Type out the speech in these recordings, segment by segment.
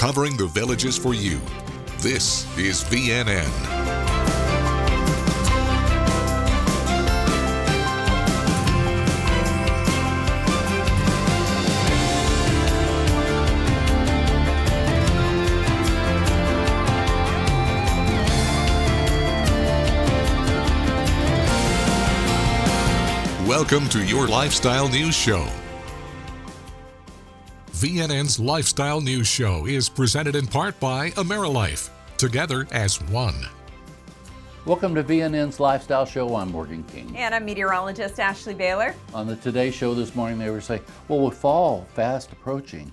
covering the Villages for you. This is VNN. Welcome to your Lifestyle News Show. VNN's Lifestyle News Show is presented in part by AmeriLife, together as one. Welcome to VNN's Lifestyle Show. I'm Morgan King. And I'm meteorologist Ashley Baylor. On the Today Show this morning, they were saying, well, with fall fast approaching,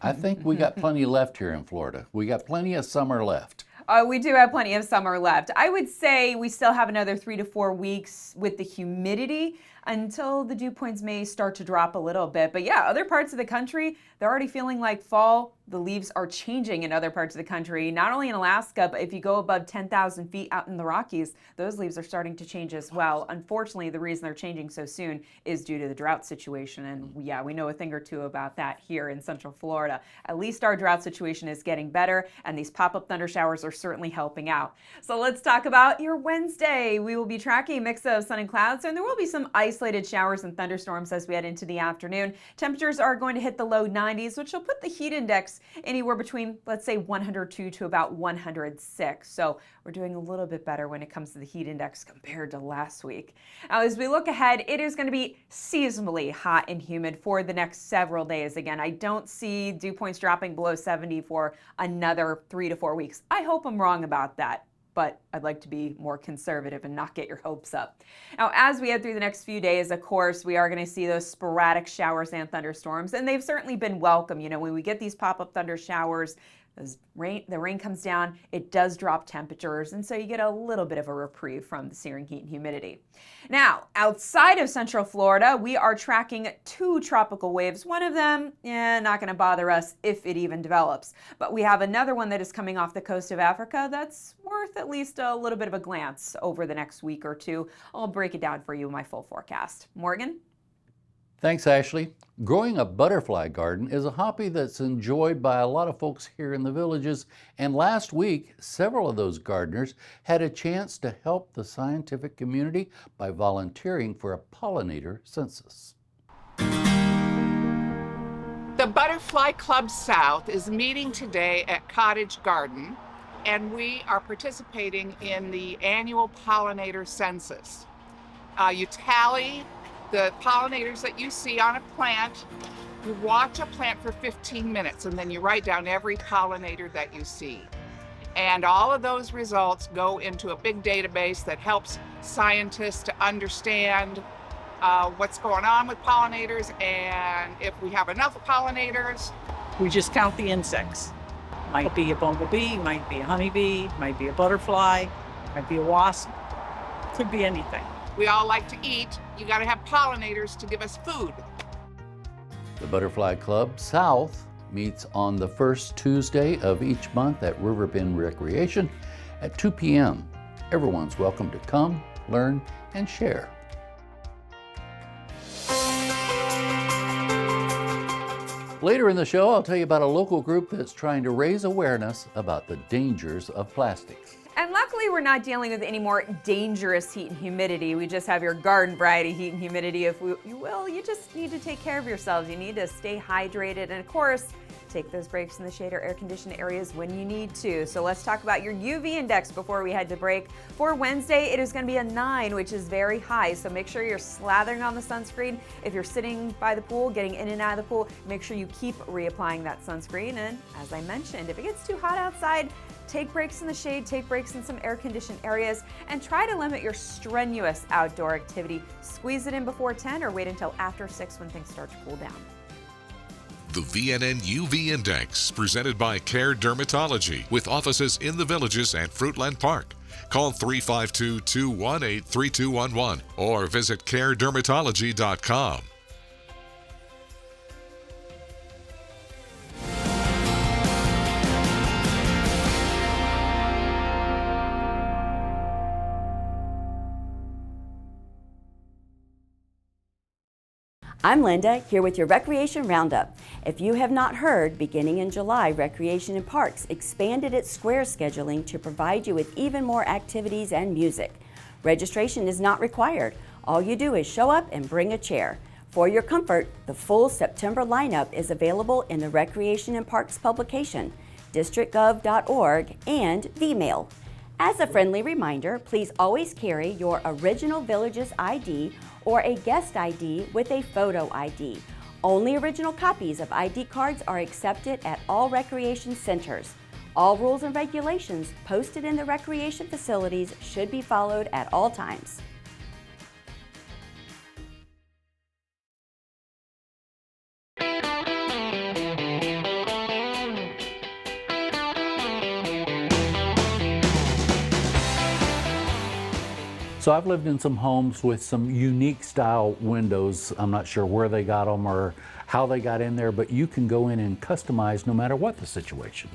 I think we got plenty left here in Florida. We got plenty of summer left. We do have plenty of summer left. I would say we still have another 3 to 4 weeks with the humidity until the dew points may start to drop a little bit. But yeah, other parts of the country, they're already feeling like fall. The leaves are changing in other parts of the country, not only in Alaska, but if you go above 10,000 feet out in the Rockies, those leaves are starting to change as well. Unfortunately, the reason they're changing so soon is due to the drought situation. And yeah, we know a thing or two about that here in Central Florida. At least our drought situation is getting better, and these pop-up thunder showers are certainly helping out. So let's talk about your Wednesday. We will be tracking a mix of sun and clouds, and there will be some isolated showers and thunderstorms as we head into the afternoon. Temperatures are going to hit the low 90s, which will put the heat index anywhere between, let's say, 102 to about 106. So we're doing a little bit better when it comes to the heat index compared to last week. Now, as we look ahead, it is going to be seasonally hot and humid for the next several days. Again, I don't see dew points dropping below 70 for another 3 to 4 weeks. I hope I'm wrong about that, but I'd like to be more conservative and not get your hopes up. Now, as we head through the next few days, of course, we are going to see those sporadic showers and thunderstorms, and they've certainly been welcome. You know, when we get these pop-up thunder showers, the rain comes down, it does drop temperatures, and so you get a little bit of a reprieve from the searing heat and humidity. Now, outside of Central Florida, we are tracking 2 tropical waves. One of them, not going to bother us if it even develops. But we have another one that is coming off the coast of Africa that's worth at least a little bit of a glance over the next week or two. I'll break it down for you in my full forecast. Morgan? Thanks, Ashley. Growing a butterfly garden is a hobby that's enjoyed by a lot of folks here in the Villages, and last week, several of those gardeners had a chance to help the scientific community by volunteering for a pollinator census. The Butterfly Club South is meeting today at Cottage Garden, and we are participating in the annual pollinator census. You tally the pollinators that you see on a plant. You watch a plant for 15 minutes and then you write down every pollinator that you see. And all of those results go into a big database that helps scientists to understand what's going on with pollinators, and if we have enough pollinators. We just count the insects. Might be a bumblebee, might be a honeybee, might be a butterfly, might be a wasp, could be anything. We all like to eat. You got to have pollinators to give us food. The Butterfly Club South meets on the first Tuesday of each month at Riverbend Recreation at 2 p.m. Everyone's welcome to come, learn, and share. Later in the show, I'll tell you about a local group that's trying to raise awareness about the dangers of plastics. And luckily, we're not dealing with any more dangerous heat and humidity. We just have your garden variety heat and humidity. If you will, you just need to take care of yourselves. You need to stay hydrated. And of course, take those breaks in the shade or air-conditioned areas when you need to. So let's talk about your UV index before we head to break. For Wednesday, it is going to be a 9, which is very high. So make sure you're slathering on the sunscreen. If you're sitting by the pool, getting in and out of the pool, make sure you keep reapplying that sunscreen. And as I mentioned, if it gets too hot outside, take breaks in the shade, take breaks in some air-conditioned areas, and try to limit your strenuous outdoor activity. Squeeze it in before 10 or wait until after 6 when things start to cool down. The VNN UV Index, presented by Care Dermatology, with offices in the Villages and Fruitland Park. Call 352-218-3211 or visit caredermatology.com. I'm Linda, here with your Recreation Roundup. If you have not heard, beginning in July, Recreation and Parks expanded its square scheduling to provide you with even more activities and music. Registration is not required. All you do is show up and bring a chair. For your comfort, the full September lineup is available in the Recreation and Parks publication, districtgov.org, and VMail. As a friendly reminder, please always carry your original Villages ID or a guest ID with a photo ID. Only original copies of ID cards are accepted at all recreation centers. All rules and regulations posted in the recreation facilities should be followed at all times. So I've lived in some homes with some unique style windows. I'm not sure where they got them or how they got in there, but you can go in and customize no matter what the situation.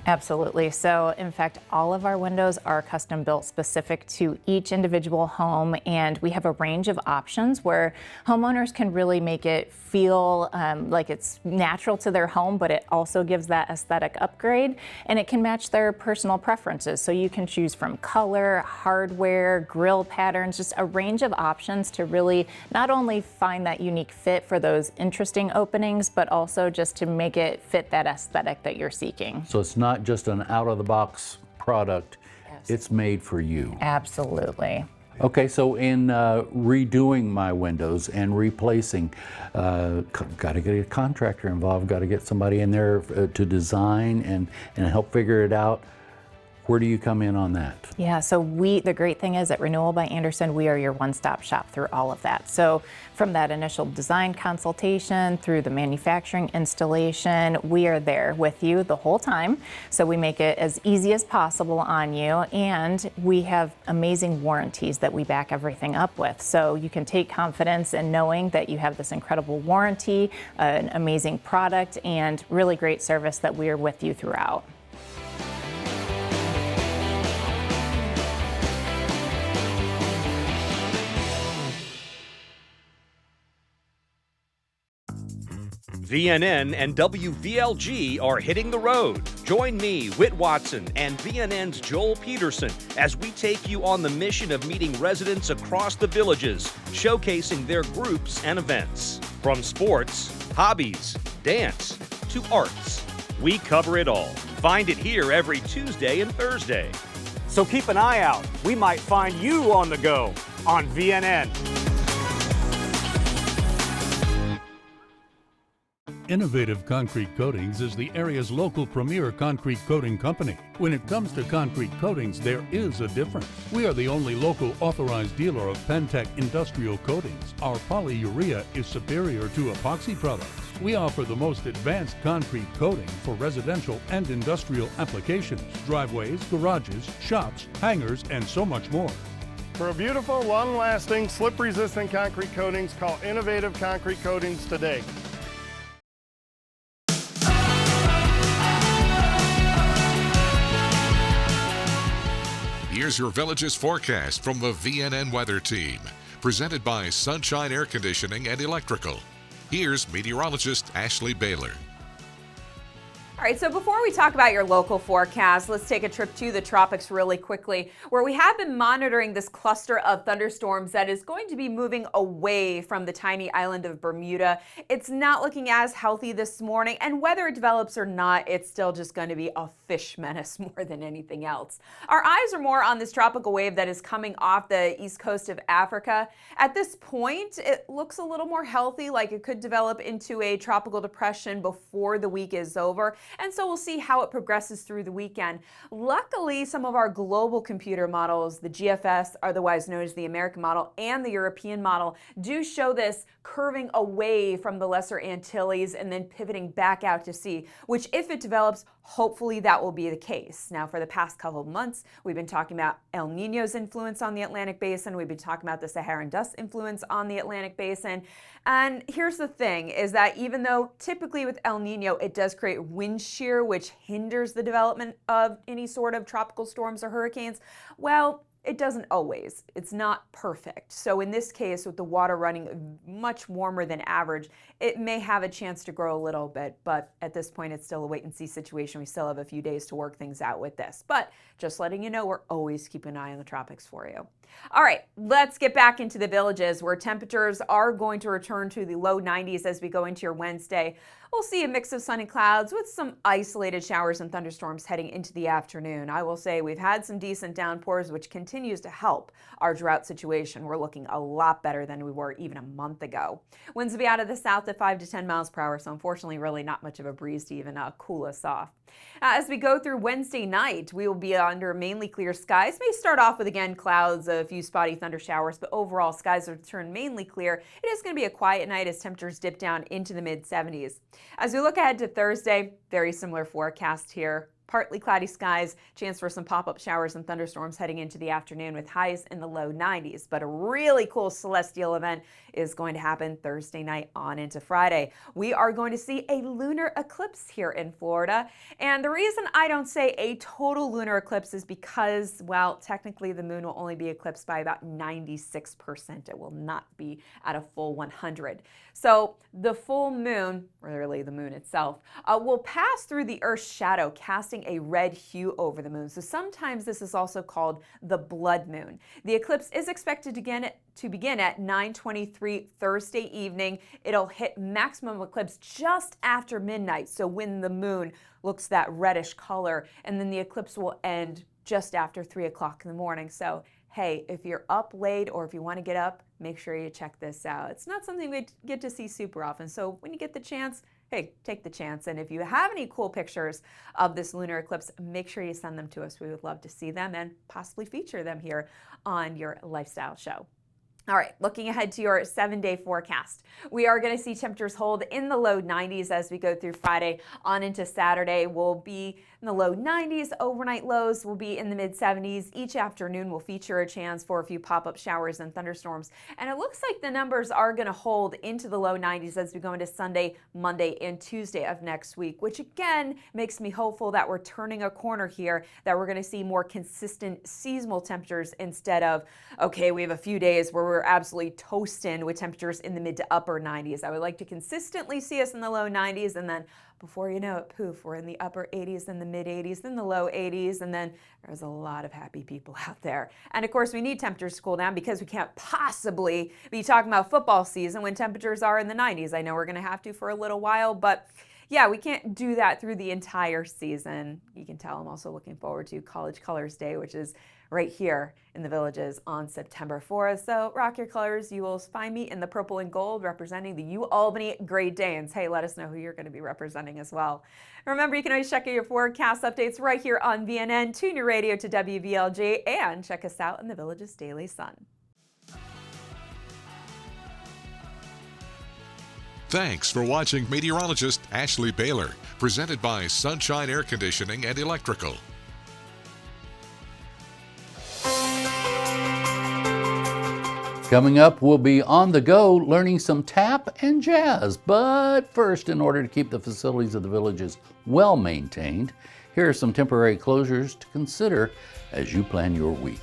Absolutely. So in fact, all of our windows are custom built specific to each individual home, and we have a range of options where homeowners can really make it feel like it's natural to their home, but it also gives that aesthetic upgrade, and it can match their personal preferences. So you can choose from color, hardware, grill patterns, just a range of options to really not only find that unique fit for those interesting openings, but also just to make it fit that aesthetic that you're seeking. So it's not just an out-of-the-box product, it's made for you. Absolutely. Okay, so in redoing my windows and replacing, got to get a contractor involved, got to get somebody in there to design and help figure it out. Where do you come in on that? Yeah, so the great thing is at Renewal by Andersen, we are your one-stop shop through all of that. So from that initial design consultation through the manufacturing installation, we are there with you the whole time. So we make it as easy as possible on you, and we have amazing warranties that we back everything up with. So you can take confidence in knowing that you have this incredible warranty, an amazing product, and really great service that we are with you throughout. VNN and WVLG are hitting the road. Join me, Whit Watson, and VNN's Joel Peterson as we take you on the mission of meeting residents across the villages, showcasing their groups and events. From sports, hobbies, dance, to arts, we cover it all. Find it here every Tuesday and Thursday. So keep an eye out. We might find you on the go on VNN. Innovative Concrete Coatings is the area's local premier concrete coating company. When it comes to concrete coatings, there is a difference. We are the only local authorized dealer of Pentec industrial coatings. Our polyurea is superior to epoxy products. We offer the most advanced concrete coating for residential and industrial applications, driveways, garages, shops, hangars, and so much more. For a beautiful, long-lasting, slip-resistant concrete coatings, call Innovative Concrete Coatings today. Here's your Villages forecast from the VNN Weather Team, presented by Sunshine Air Conditioning and Electrical. Here's meteorologist Ashley Baylor. All right, so before we talk about your local forecast, let's take a trip to the tropics really quickly, where we have been monitoring this cluster of thunderstorms that is going to be moving away from the tiny island of Bermuda. It's not looking as healthy this morning, and whether it develops or not, it's still just going to be a fish menace more than anything else. Our eyes are more on this tropical wave that is coming off the east coast of Africa. At this point, it looks a little more healthy, like it could develop into a tropical depression before the week is over. And so we'll see how it progresses through the weekend. Luckily, some of our global computer models, the GFS, otherwise known as the American model, and the European model, do show this curving away from the Lesser Antilles and then pivoting back out to sea, which if it develops, hopefully that will be the case. Now, for the past couple of months, we've been talking about El Niño's influence on the Atlantic Basin. We've been talking about the Saharan dust influence on the Atlantic Basin. And here's the thing, is that even though typically with El Niño, it does create wind shear, which hinders the development of any sort of tropical storms or hurricanes, well, it doesn't always. It's not perfect. So in this case, with the water running much warmer than average, it may have a chance to grow a little bit, but at this point, it's still a wait and see situation. We still have a few days to work things out with this, but just letting you know, we're always keeping an eye on the tropics for you. All right, let's get back into the Villages, where temperatures are going to return to the low 90s as we go into your Wednesday. We'll see a mix of sun and clouds with some isolated showers and thunderstorms heading into the afternoon. I will say we've had some decent downpours, which continues to help our drought situation. We're looking a lot better than we were even a month ago. Winds will be out of the south at 5 to 10 miles per hour, so unfortunately really not much of a breeze to even cool us off. As we go through Wednesday night, we will be under mainly clear skies. May start off with, again, clouds, a few spotty thunder showers, but overall skies will turn mainly clear. It is going to be a quiet night as temperatures dip down into the mid-70s. As we look ahead to Thursday, very similar forecast here. Partly cloudy skies, chance for some pop-up showers and thunderstorms heading into the afternoon with highs in the low 90s. But a really cool celestial event is going to happen Thursday night on into Friday. We are going to see a lunar eclipse here in Florida. And the reason I don't say a total lunar eclipse is because, well, technically the moon will only be eclipsed by about 96%. It will not be at a full 100. So the full moon, or really the moon itself, will pass through the Earth's shadow, casting a red hue over the moon. So sometimes this is also called the blood moon. The eclipse is expected to begin at 9:23 Thursday evening. It'll hit maximum eclipse just after midnight, so when the moon looks that reddish color, and then the eclipse will end just after 3 o'clock in the morning. So hey, if you're up late or if you want to get up, make sure you check this out. It's not something we get to see super often, so when you get the chance, hey, take the chance. And if you have any cool pictures of this lunar eclipse, make sure you send them to us. We would love to see them and possibly feature them here on your lifestyle show. All right, looking ahead to your 7-day forecast. We are going to see temperatures hold in the low 90s as we go through Friday on into Saturday. We'll be in the low 90s. Overnight lows will be in the mid 70s. Each afternoon will feature a chance for a few pop-up showers and thunderstorms. And it looks like the numbers are going to hold into the low 90s as we go into Sunday, Monday, and Tuesday of next week, which again makes me hopeful that we're turning a corner here, that we're going to see more consistent seasonal temperatures instead of, okay, we have a few days where we're absolutely toasting with temperatures in the mid to upper 90s. I would like to consistently see us in the low 90s, and then before you know it, poof, we're in the upper 80s, then the mid 80s, then the low 80s, and then there's a lot of happy people out there. And of course, we need temperatures to cool down because we can't possibly be talking about football season when temperatures are in the 90s. I know we're going to have to for a little while, but yeah, we can't do that through the entire season. You can tell I'm also looking forward to College Colors Day, which is right here in the Villages on September 4th. So rock your colors. You will find me in the purple and gold representing the UAlbany Great Danes. Hey, let us know who you're going to be representing as well. Remember, you can always check out your forecast updates right here on VNN. Tune your radio to WVLJ and check us out in the Villages Daily Sun. Thanks for watching meteorologist Ashley Baylor, presented by Sunshine Air Conditioning and Electrical. Coming up, we'll be on the go learning some tap and jazz. But first, in order to keep the facilities of the Villages well maintained, here are some temporary closures to consider as you plan your week.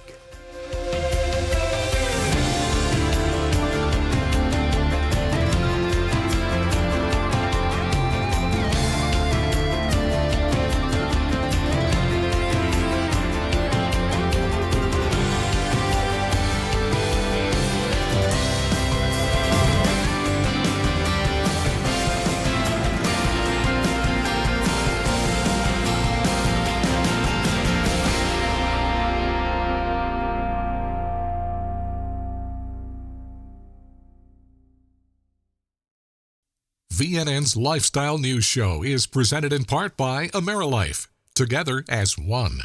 VNN's Lifestyle News Show is presented in part by AmeriLife, together as one.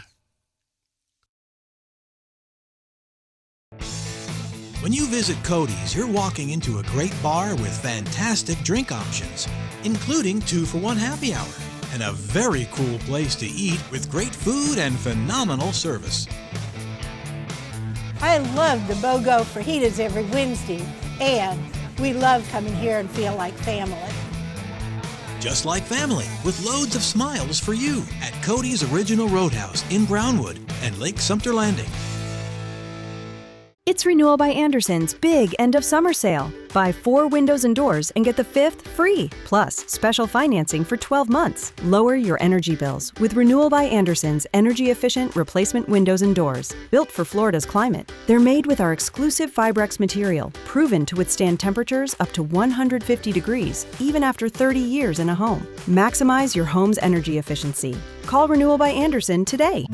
When you visit Cody's, you're walking into a great bar with fantastic drink options, including 2-for-1 happy hour, and a very cool place to eat with great food and phenomenal service. I love the BOGO fajitas every Wednesday, and we love coming here and feel like family. Just like family, with loads of smiles for you at Cody's Original Roadhouse in Brownwood and Lake Sumter Landing. It's Renewal by Andersen's big end of summer sale. Buy 4 windows and doors and get the 5th free. Plus, special financing for 12 months. Lower your energy bills with Renewal by Andersen's energy-efficient replacement windows and doors. Built for Florida's climate, they're made with our exclusive Fibrex material, proven to withstand temperatures up to 150 degrees, even after 30 years in a home. Maximize your home's energy efficiency. Call Renewal by Andersen today.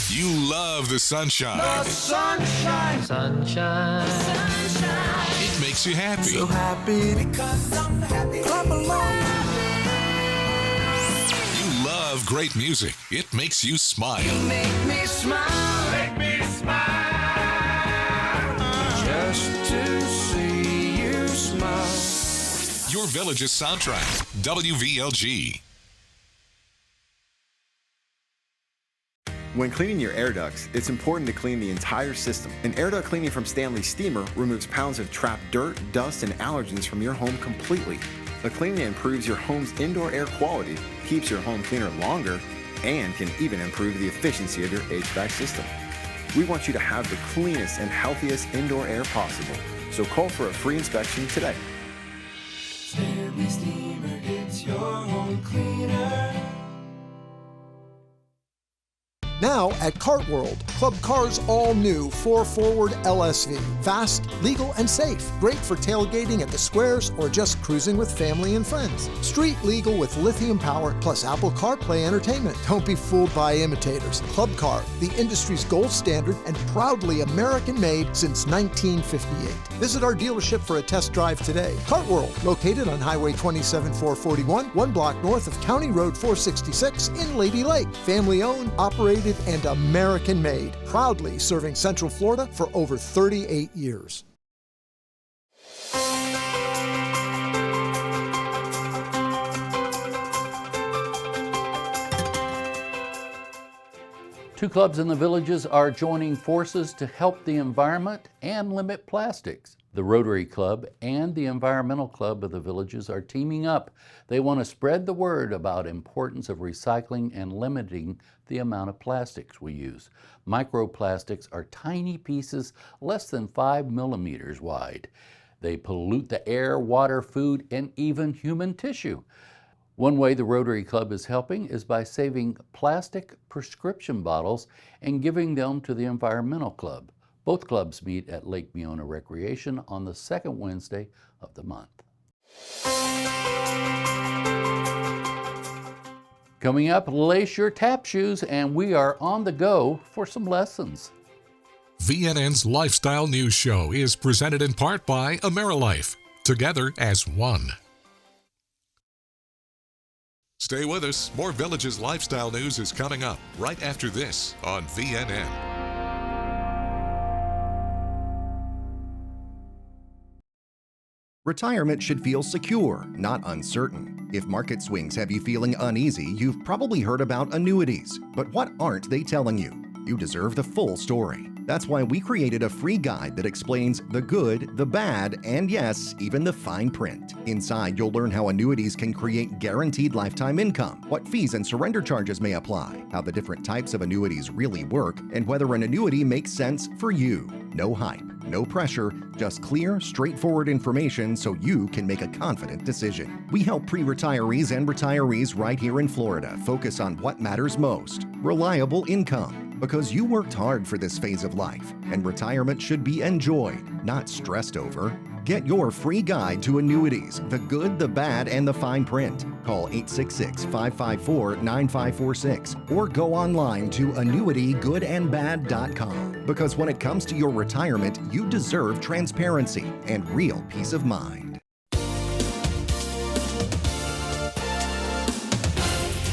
You love the sunshine. The sunshine. Sunshine. Sunshine. It makes you happy. So happy because I'm happy. Clap along. You love great music. It makes you smile. You make me smile. Make me smile. Just to see you smile. Your Village's soundtrack. WVLG. When cleaning your air ducts, it's important to clean the entire system. An air duct cleaning from Stanley Steamer removes pounds of trapped dirt, dust, and allergens from your home completely. The cleaning improves your home's indoor air quality, keeps your home cleaner longer, and can even improve the efficiency of your HVAC system. We want you to have the cleanest and healthiest indoor air possible. So call for a free inspection today. Stanley Steamer gets your home cleaner. Now at Kart World, Club Car's all-new 4-forward LSV. Fast, legal, and safe. Great for tailgating at the squares or just cruising with family and friends. Street legal with lithium power plus Apple CarPlay entertainment. Don't be fooled by imitators. Club Car, the industry's gold standard and proudly American-made since 1958. Visit our dealership for a test drive today. Kart World, located on Highway 27441, 1 block north of County Road 466 in Lady Lake. Family-owned, operated, and American-made, proudly serving Central Florida for over 38 years. Two clubs in the Villages are joining forces to help the environment and limit plastics. The Rotary Club and the Environmental Club of the Villages are teaming up. They want to spread the word about the importance of recycling and limiting the amount of plastics we use. Microplastics are tiny pieces less than 5 millimeters wide. They pollute the air, water, food, and even human tissue. One way the Rotary Club is helping is by saving plastic prescription bottles and giving them to the Environmental Club. Both clubs meet at Lake Meona Recreation on the second Wednesday of the month. Coming up, lace your tap shoes, and we are on the go for some lessons. VNN's Lifestyle News Show is presented in part by AmeriLife, together as one. Stay with us. More Villages Lifestyle News is coming up right after this on VNN. Retirement should feel secure, not uncertain. If market swings have you feeling uneasy, you've probably heard about annuities. But what aren't they telling you? You deserve the full story. That's why we created a free guide that explains the good, the bad, and yes, even the fine print. Inside, you'll learn how annuities can create guaranteed lifetime income, what fees and surrender charges may apply, how the different types of annuities really work, and whether an annuity makes sense for you. No hype, no pressure, just clear, straightforward information so you can make a confident decision. We help pre-retirees and retirees right here in Florida focus on what matters most: reliable income. Because you worked hard for this phase of life, and retirement should be enjoyed, not stressed over. Get your free guide to annuities, the good, the bad, and the fine print. Call 866-554-9546 or go online to annuitygoodandbad.com. Because when it comes to your retirement, you deserve transparency and real peace of mind.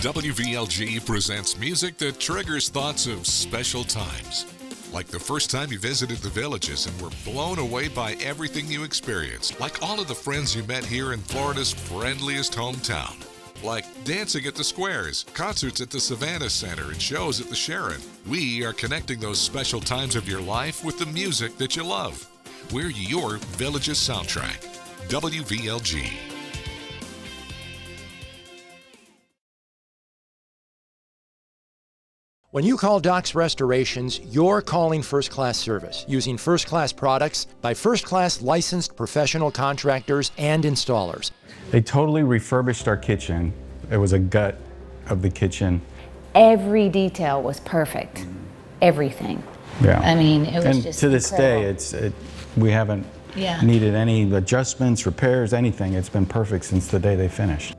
WVLG presents music that triggers thoughts of special times. Like the first time you visited the Villages and were blown away by everything you experienced. Like all of the friends you met here in Florida's friendliest hometown. Like dancing at the Squares, concerts at the Savannah Center, and shows at the Sharon. We are connecting those special times of your life with the music that you love. We're your Villages soundtrack. WVLG. When you call Doc's Restorations, you're calling first-class service, using first-class products by first-class licensed professional contractors and installers. They totally refurbished our kitchen. It was a gut of the kitchen. Every detail was perfect. Everything. Yeah. I mean, it was and just to this incredible. day, we haven't needed any adjustments, repairs, anything. It's been perfect since the day they finished.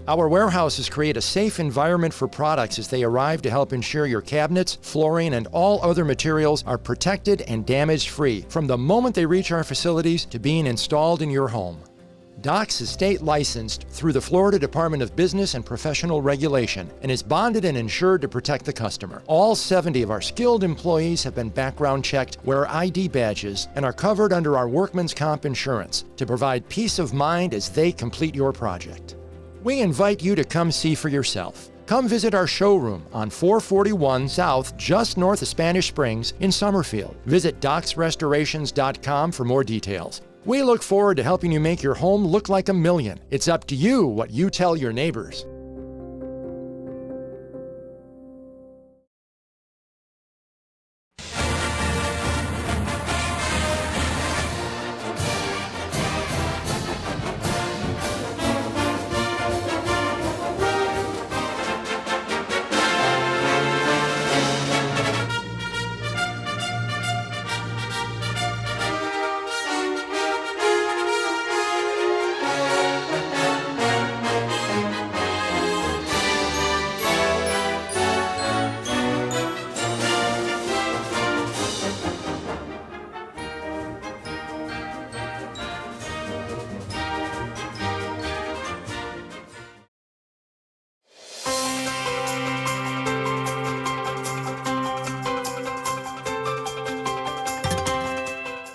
Our warehouses create a safe environment for products as they arrive to help ensure your cabinets, flooring, and all other materials are protected and damage-free from the moment they reach our facilities to being installed in your home. Doc's is state licensed through the Florida Department of Business and Professional Regulation and is bonded and insured to protect the customer. All 70 of our skilled employees have been background checked, wear ID badges, and are covered under our workman's comp insurance to provide peace of mind as they complete your project. We invite you to come see for yourself. Come visit our showroom on 441 South, just north of Spanish Springs in Summerfield. Visit docsrestorations.com for more details. We look forward to helping you make your home look like a million. It's up to you what you tell your neighbors.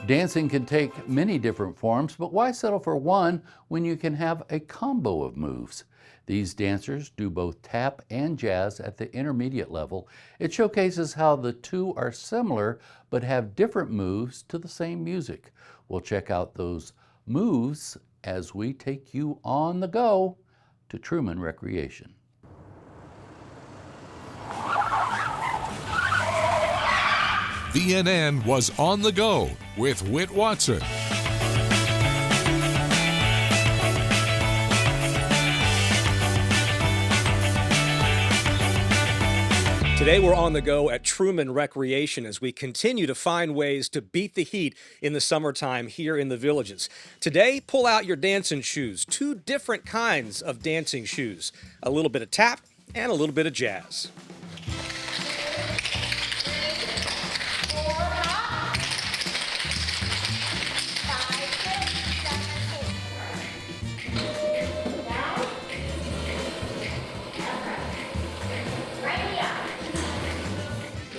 Dancing can take many different forms, but why settle for one when you can have a combo of moves? These dancers do both tap and jazz at the intermediate level. It showcases how the two are similar but have different moves to the same music. We'll check out those moves as we take you on the go to Truman Recreation. VNN was on the go with Whit Watson. Today we're on the go at Truman Recreation as we continue to find ways to beat the heat in the summertime here in the Villages. Today, pull out your dancing shoes. Two different kinds of dancing shoes. A little bit of tap and a little bit of jazz.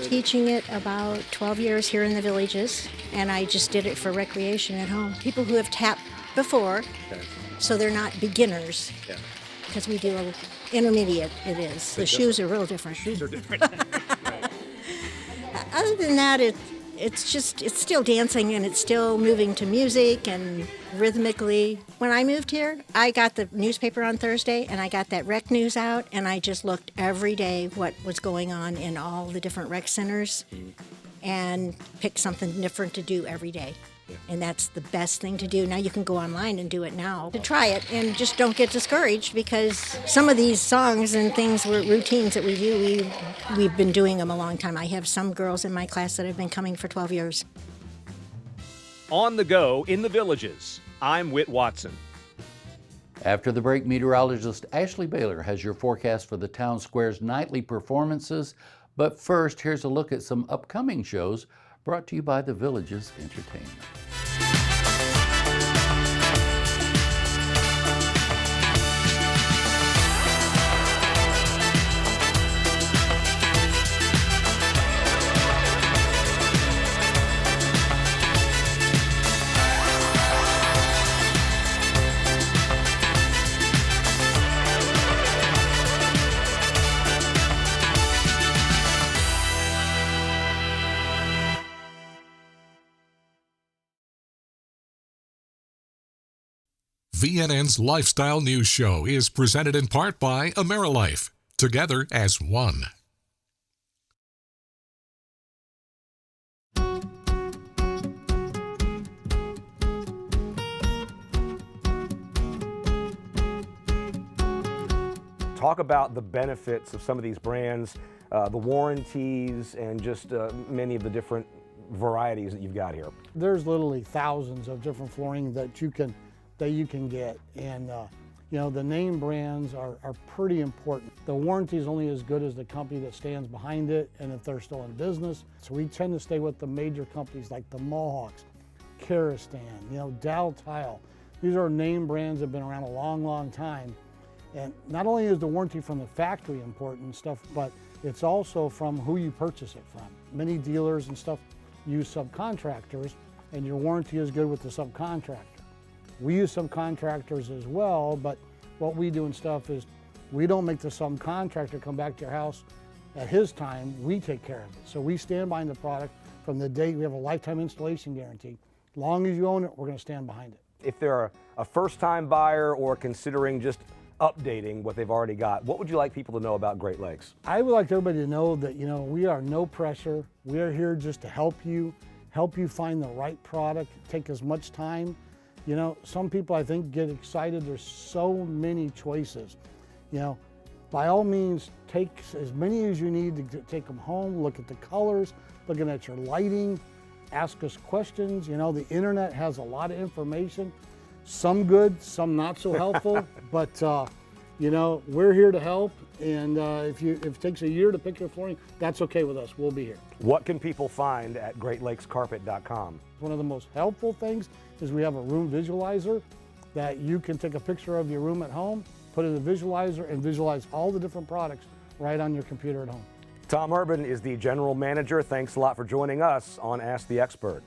Teaching it about 12 years here in the Villages, and I just did it for recreation at home. People who have tapped before, so they're not beginners, because we do an intermediate, it is. The shoes are real different. Shoes are different. Other than that, it's still dancing, and it's still moving to music and rhythmically. When I moved here, I got the newspaper on Thursday, and I got that rec news out, and I just looked every day what was going on in all the different rec centers and picked something different to do every day. And that's the best thing to do. Now you can go online and do it now. To try it and just don't get discouraged, because some of these songs and things were routines that we do. We've been doing them a long time. I have some girls in my class that have been coming for 12 years. On the go in the Villages, I'm Whit Watson. After the break, meteorologist Ashley Baylor has your forecast for the town square's nightly performances. But first, here's a look at some upcoming shows brought to you by the Villages Entertainment. VNN's Lifestyle News Show is presented in part by AmeriLife, together as one. Talk about the benefits of some of these brands, the warranties, and just many of the different varieties that you've got here. There's literally thousands of different flooring that you can get, and you know, the name brands are pretty important. The warranty is only as good as the company that stands behind it and if they're still in business. So we tend to stay with the major companies like the Mohawks, Karastan, you know, Dow Tile. These are name brands that have been around a long, long time. And not only is the warranty from the factory important and stuff, but it's also from who you purchase it from. Many dealers and stuff use subcontractors, and your warranty is good with the subcontractor. We use subcontractors as well, but what we do and stuff is we don't make the subcontractor come back to your house at his time. We take care of it. So we stand behind the product from the date. We have a lifetime installation guarantee. As long as you own it, we're going to stand behind it. If they're a first-time buyer or considering just updating what they've already got, what would you like people to know about Great Lakes? I would like everybody to know that, you know, we are no pressure. We are here just to help you find the right product, take as much time. You know, some people I think get excited. There's so many choices. You know, by all means, take as many as you need to take them home, look at the colors, looking at your lighting, ask us questions. You know, the internet has a lot of information, some good, some not so helpful, but you know, we're here to help. And if it takes a year to pick your flooring, that's okay with us. We'll be here. What can people find at GreatLakesCarpet.com? One of the most helpful things is we have a room visualizer that you can take a picture of your room at home, put it in the visualizer, and visualize all the different products right on your computer at home. Tom Urban is the general manager. Thanks a lot for joining us on Ask the Expert.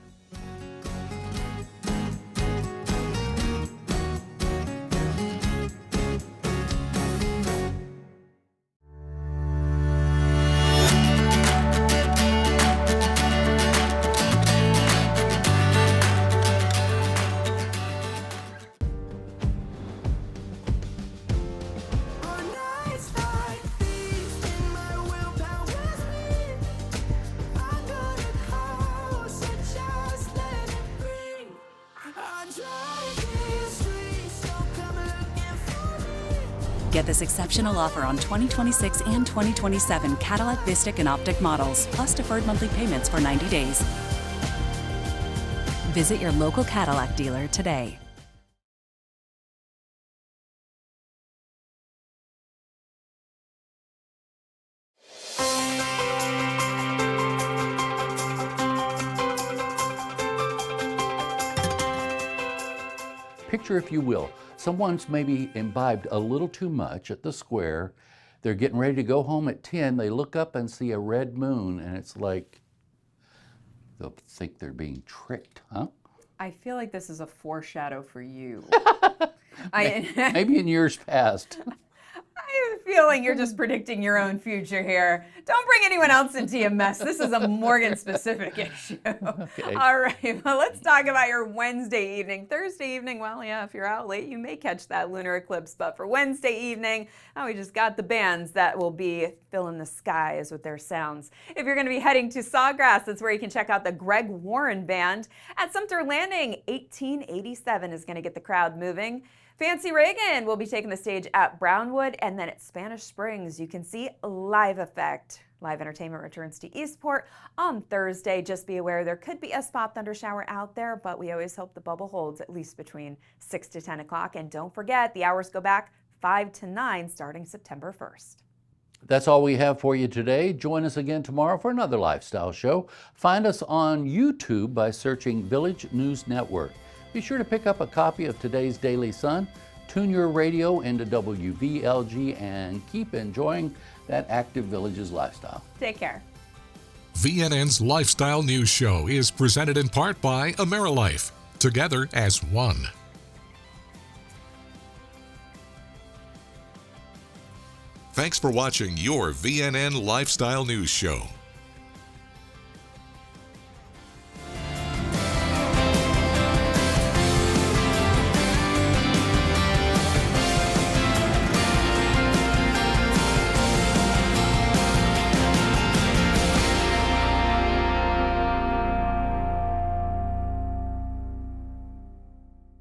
Get this exceptional offer on 2026 and 2027 Cadillac Vistic and Optic models, plus deferred monthly payments for 90 days. Visit your local Cadillac dealer today. Picture, if you will, someone's maybe imbibed a little too much at the square. They're getting ready to go home at 10. They look up and see a red moon, and it's like they'll think they're being tricked, huh? I feel like this is a foreshadow for you. Maybe in years past. I have a feeling you're just predicting your own future here. Don't bring anyone else into your mess. This is a Morgan-specific issue. Okay. All right, well, let's talk about your Wednesday evening. Thursday evening, well, yeah, if you're out late, you may catch that lunar eclipse. But for Wednesday evening, we just got the bands that will be filling the skies with their sounds. If you're going to be heading to Sawgrass, that's where you can check out the Greg Warren Band. At Sumter Landing, 1887 is going to get the crowd moving. Fancy Reagan will be taking the stage at Brownwood, and then at Spanish Springs, you can see Live Effect. Live entertainment returns to Eastport on Thursday. Just be aware there could be a spot thundershower out there, but we always hope the bubble holds at least between 6 to 10 o'clock. And don't forget, the hours go back 5 to 9 starting September 1st. That's all we have for you today. Join us again tomorrow for another lifestyle show. Find us on YouTube by searching Village News Network. Be sure to pick up a copy of today's Daily Sun. Tune your radio into WVLG and keep enjoying that active Villages lifestyle. Take care. VNN's Lifestyle News Show is presented in part by AmeriLife, together as one. Thanks for watching your VNN Lifestyle News Show.